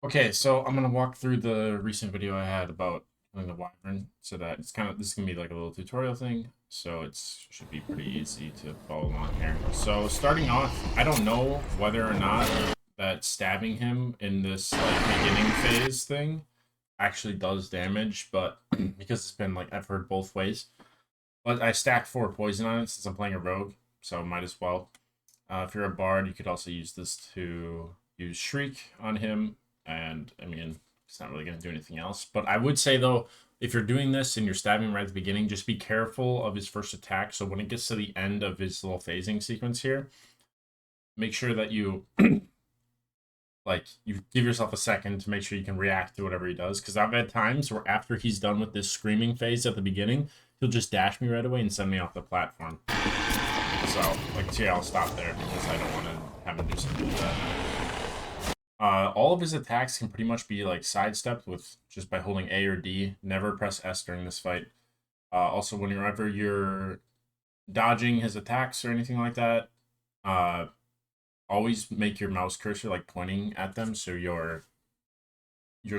Okay, so I'm gonna walk through the recent video I had about killing the wyvern, so that it's kind of this is gonna be like a little tutorial thing, so it's should be pretty easy to follow along here. So starting off, I don't know whether or not that stabbing him in this like beginning phase thing actually does damage, but because it's been like I've heard both ways. But I stacked 4 poison on it since I'm playing a rogue, so might as well. If you're a bard, you could also use this to use Shriek on him, and I mean, it's not really going to do anything else. But I would say, though, if you're doing this and you're stabbing him right at the beginning, just be careful of his first attack. So when it gets to the end of his little phasing sequence here, make sure that you you give yourself a second to make sure you can react to whatever he does. Because I've had times where after he's done with this screaming phase at the beginning, he'll just dash me right away and send me off the platform. So, like, see, I'll stop there because I don't want to have him do something like that. All of his attacks can pretty much be, like, sidestepped with just by holding A or D. Never press S during this fight. Also, whenever you're dodging his attacks or anything like that, always make your mouse cursor, like, pointing at them so your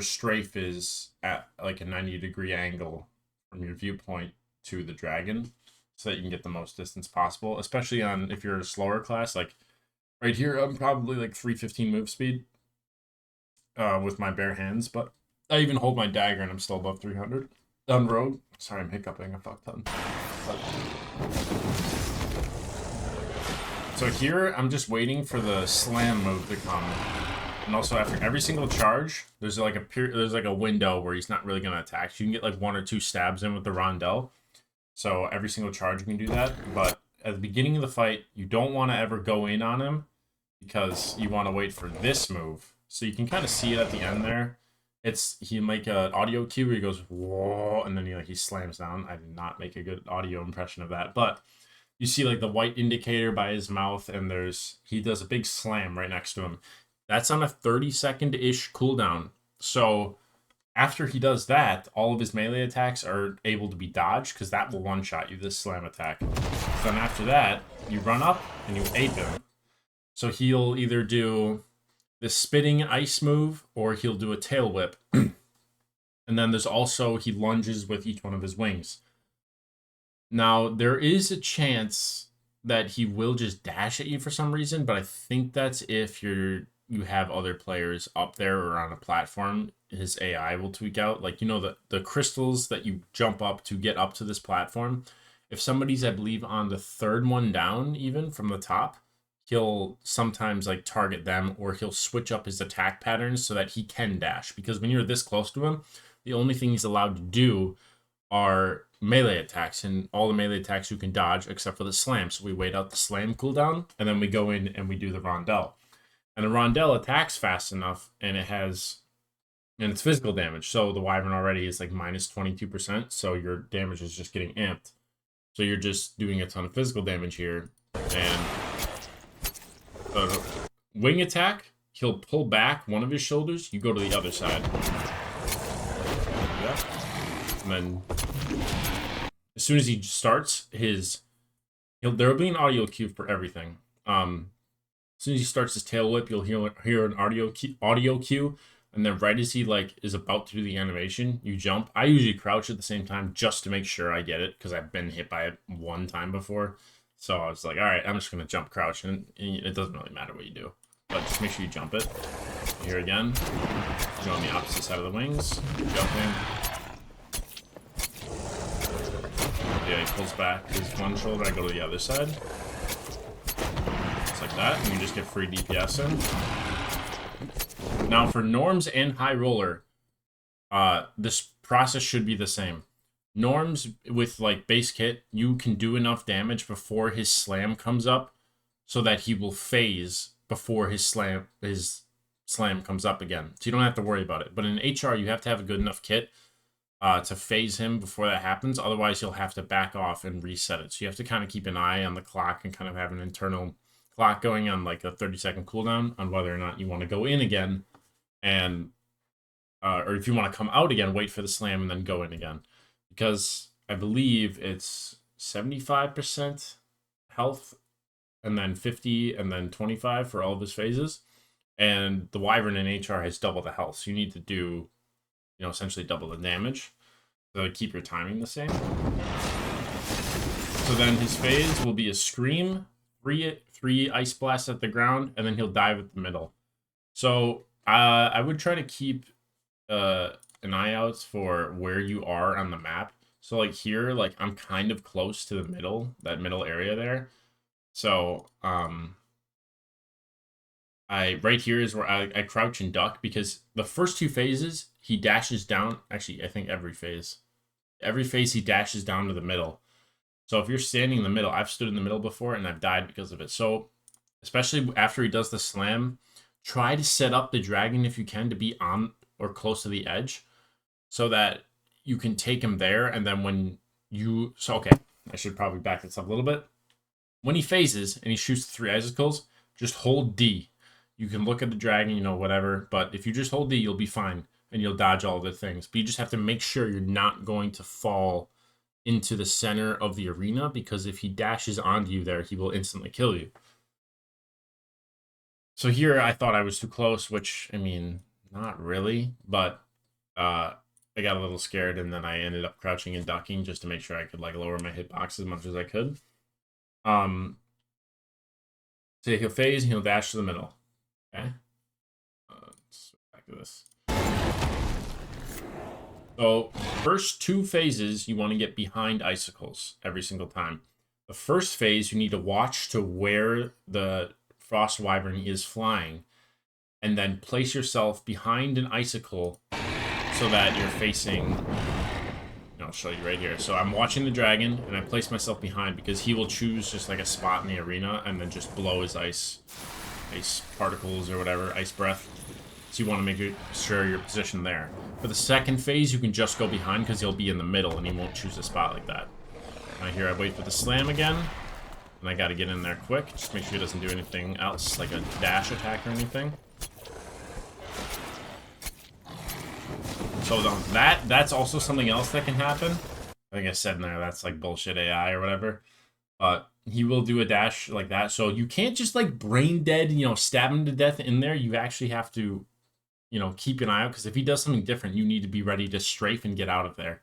strafe is at, like, a 90-degree angle from your viewpoint to the dragon, so that you can get the most distance possible, especially on if you're a slower class. Like right here, I'm probably like 315 move speed with my bare hands, but I even hold my dagger and I'm still above 300 on rogue. Sorry, I'm hiccuping a fuck ton. But... So here, I'm just waiting for the slam move to come. And also, after every single charge, there's like a window where he's not really gonna attack. So you can get like 1 or 2 stabs in with the rondel. So every single charge you can do that. But at the beginning of the fight, you don't want to ever go in on him because you want to wait for this move. So you can kind of see it at the end there. He make an audio cue where he goes whoa, and then he slams down. I did not make a good audio impression of that, but you see like the white indicator by his mouth, and he does a big slam right next to him. That's on a 30-second-ish cooldown. So after he does that, all of his melee attacks are able to be dodged because that will one-shot you, this slam attack. So then after that, you run up and you ape him. So he'll either do the spitting ice move or he'll do a tail whip. And then there's also, he lunges with each one of his wings. Now, there is a chance that he will just dash at you for some reason, but I think that's if you have other players up there or on a platform. His AI will tweak out. Like, the crystals that you jump up to get up to this platform. If somebody's, I believe, on the third one down, even from the top, he'll sometimes like target them, or he'll switch up his attack patterns so that he can dash. Because when you're this close to him, the only thing he's allowed to do are melee attacks, and all the melee attacks you can dodge except for the slam. So we wait out the slam cooldown, and then we go in and we do the rondel. And the rondel attacks fast enough, and it's physical damage. So the wyvern already is like minus 22%, so your damage is just getting amped. So you're just doing a ton of physical damage here. And the wing attack, he'll pull back one of his shoulders, you go to the other side. Yeah. And then as soon as he starts there will be an audio cue for everything. As soon as he starts his tail whip, you'll hear an audio cue, and then right as he is about to do the animation, you jump. I usually crouch at the same time just to make sure I get it, because I've been hit by it one time before. So I was like, all right, I'm just gonna jump crouch, and it doesn't really matter what you do, but just make sure you jump it. Here again, go on the opposite side of the wings, jumping. Yeah, he pulls back his one shoulder, I go to the other side. Just like that, and you just get free DPS in. Now for norms and high roller, this process should be the same. Norms with base kit, you can do enough damage before his slam comes up so that he will phase before his slam comes up again. So you don't have to worry about it. But in HR, you have to have a good enough kit to phase him before that happens. Otherwise, you'll have to back off and reset it. So you have to kind of keep an eye on the clock and kind of have an internal clock going on like a 30-second cooldown on whether or not you want to go in again, and or if you want to come out again, wait for the slam and then go in again. Because I believe it's 75% health and then 50 and then 25 for all of his phases. And the Wyvern in HR has double the health, so you need to do, essentially double the damage. So keep your timing the same. So then his phase will be a Scream, three Ice Blast at the ground, and then he'll dive at the middle. So I would try to keep an eye out for where you are on the map. So like here, like I'm kind of close to the middle, that middle area there. So right here is where I crouch and duck, because the first two phases he dashes down. Actually, I think every phase he dashes down to the middle. So if you're standing in the middle, I've stood in the middle before and I've died because of it. So especially after he does the slam, try to set up the dragon if you can to be on or close to the edge, so that you can take him there. And then when you, okay, I should probably back this up a little bit. When he phases and he shoots 3 icicles, just hold D. You can look at the dragon, whatever. But if you just hold D, you'll be fine and you'll dodge all the things. But you just have to make sure you're not going to fall into the center of the arena, because if he dashes onto you there, he will instantly kill you. So here I thought I was too close, which, I mean, not really, but I got a little scared, and then I ended up crouching and ducking just to make sure I could like lower my hitbox as much as I could. So he'll phase and he'll dash to the middle. Okay. Let's back to this. So first 2 phases, you want to get behind icicles every single time. The first phase, you need to watch to where the Frost Wyvern is flying, and then place yourself behind an icicle so that you're facing. I'll show you right here. So I'm watching the dragon, and I place myself behind because he will choose just like a spot in the arena and then just blow his ice particles or whatever, ice breath. So you want to make sure you're positioned there. For the second phase, you can just go behind because he'll be in the middle and he won't choose a spot like that. Now here I wait for the slam again, and I got to get in there quick. Just make sure he doesn't do anything else, like a dash attack or anything. So that's also something else that can happen. I think I said in there that's like bullshit AI or whatever. But he will do a dash like that. So you can't just like brain dead, stab him to death in there. You actually have to, keep an eye out, because if he does something different, you need to be ready to strafe and get out of there.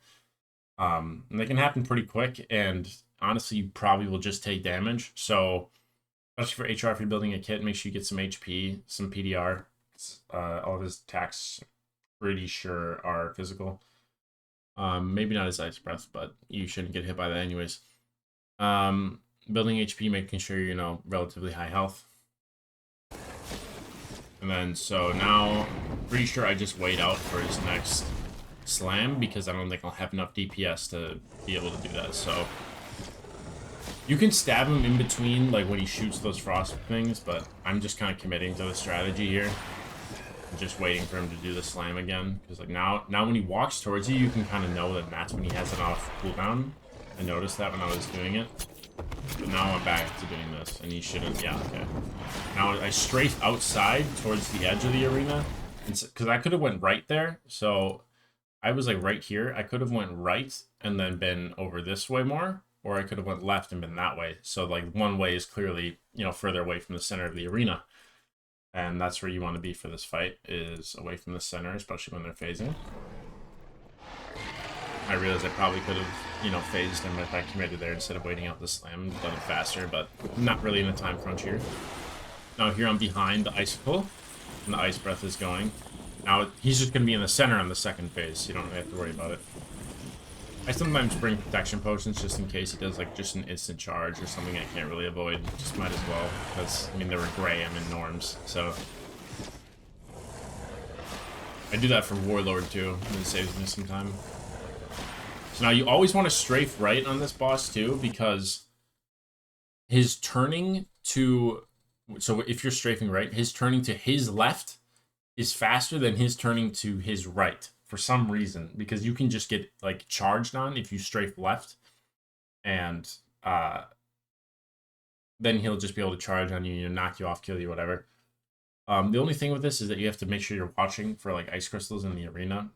And they can happen pretty quick, and honestly, you probably will just take damage. So, especially for HR, if you're building a kit, make sure you get some HP, some PDR. All of his attacks, pretty sure, are physical. Maybe not his ice breath, but you shouldn't get hit by that anyways. Building HP, making sure you're, relatively high health. And then, so now, pretty sure I just wait out for his next slam, because I don't think I'll have enough DPS to be able to do that. So you can stab him in between, like when he shoots those frost things, but I'm just kind of committing to the strategy here. I'm just waiting for him to do the slam again, because like now when he walks towards you, you can kind of know that that's when he has an off cooldown. I noticed that when I was doing it. But now I'm back to doing this, and he shouldn't. Yeah, okay. Now I strafe outside towards the edge of the arena, because I could have went right there. So I was like right here. I could have went right and then been over this way more, or I could have went left and been that way. So like one way is clearly, further away from the center of the arena, and that's where you want to be for this fight, is away from the center, especially when they're phasing. I realized I probably could have, phased him if I committed there instead of waiting out the slam and done it faster, but not really in a time crunch here. Now here I'm behind the icicle, and the ice breath is going. Now he's just going to be in the center on the second phase, so you don't really have to worry about it. I sometimes bring protection potions just in case he does like just an instant charge or something I can't really avoid. Just might as well, because, I mean, they were gray, I'm in norms, so. I do that for Warlord too, and it saves me some time. So now you always want to strafe right on this boss too, because his turning to, so if you're strafing right, his turning to his left is faster than his turning to his right for some reason, because you can just get like charged on if you strafe left, and then he'll just be able to charge on you, knock you off, kill you, whatever. The only thing with this is that you have to make sure you're watching for like ice crystals in the arena.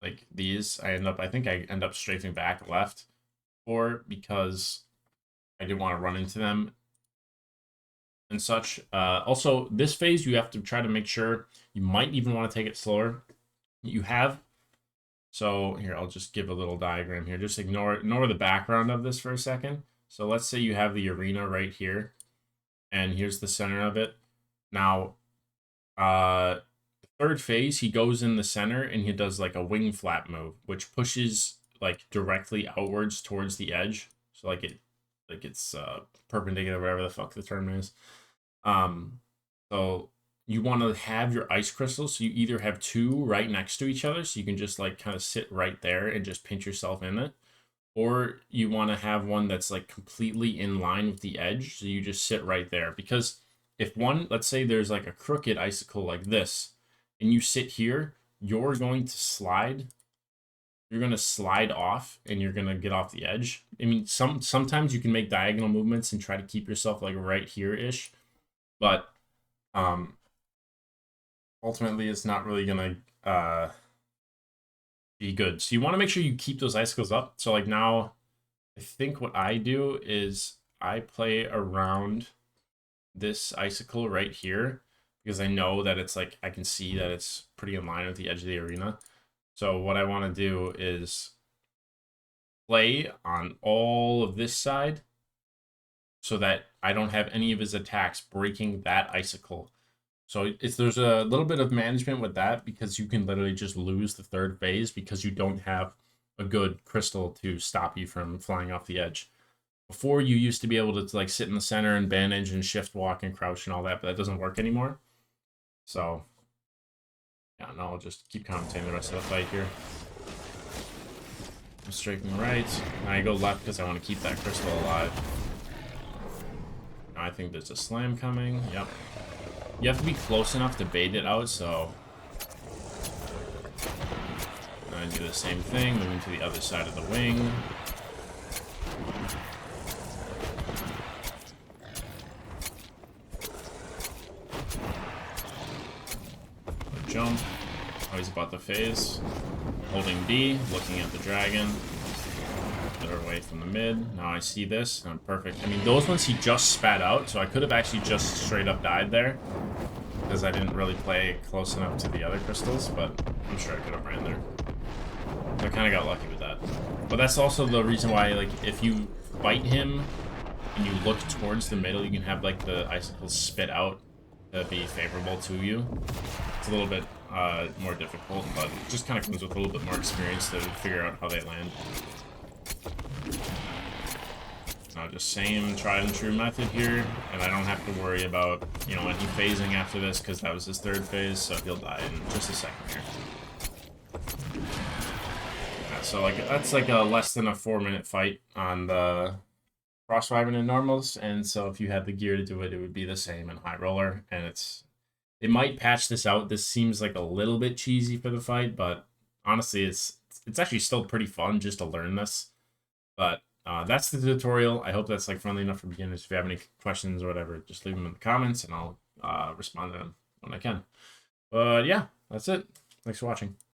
Like these, I think I end up strafing back left, or because I didn't want to run into them and such. Also, this phase, you have to try to make sure, you might even want to take it slower. You have, so here, I'll just give a little diagram here. Just ignore the background of this for a second. So let's say you have the arena right here, and here's the center of it. Now, third phase, he goes in the center and he does like a wing flap move, which pushes like directly outwards towards the edge. So like it's perpendicular, whatever the fuck the term is. So you want to have your ice crystals, so you either have two right next to each other, so you can just like kind of sit right there and just pinch yourself in it, or you want to have one that's like completely in line with the edge, so you just sit right there. Because if one, let's say there's like a crooked icicle like this, and you sit here, you're going to slide. You're going to slide off, and you're going to get off the edge. I mean, sometimes you can make diagonal movements and try to keep yourself like right here-ish, but ultimately it's not really going to be good. So you want to make sure you keep those icicles up. So like now, I think what I do is I play around this icicle right here, because I know that it's like, I can see that it's pretty in line with the edge of the arena. So what I want to do is play on all of this side so that I don't have any of his attacks breaking that icicle. So there's a little bit of management with that, because you can literally just lose the third phase because you don't have a good crystal to stop you from flying off the edge. Before, you used to be able to like sit in the center and bandage and shift walk and crouch and all that, but that doesn't work anymore. So yeah, no, I'll just keep commentating the rest of the fight here. I'm striking right. Now I go left because I want to keep that crystal alive. Now I think there's a slam coming. Yep. You have to be close enough to bait it out, so I do the same thing, moving to the other side of the wing. Jump. Oh, he's about to phase. Holding B, looking at the dragon. Get her away from the mid. Now I see this. I'm perfect. I mean, those ones he just spat out, so I could have actually just straight up died there, because I didn't really play close enough to the other crystals, but I'm sure I could have ran there. So I kind of got lucky with that. But that's also the reason why, like, if you fight him and you look towards the middle, you can have, like, the icicles spit out to be favorable to you. It's a little bit more difficult, but it just kind of comes with a little bit more experience to figure out how they land. Just same tried and true method here, and I don't have to worry about, you know, any phasing after this, because that was his third phase, so he'll die in just a second here. Yeah, so like that's like a less than a 4-minute fight on the Cross Wyvern and normals, and so if you had the gear to do it, it would be the same in High Roller, and it might patch this out. This seems like a little bit cheesy for the fight, but honestly, it's actually still pretty fun just to learn this. But that's the tutorial. I hope that's like friendly enough for beginners. If you have any questions or whatever, just leave them in the comments and I'll respond to them when I can. But yeah, that's it. Thanks for watching.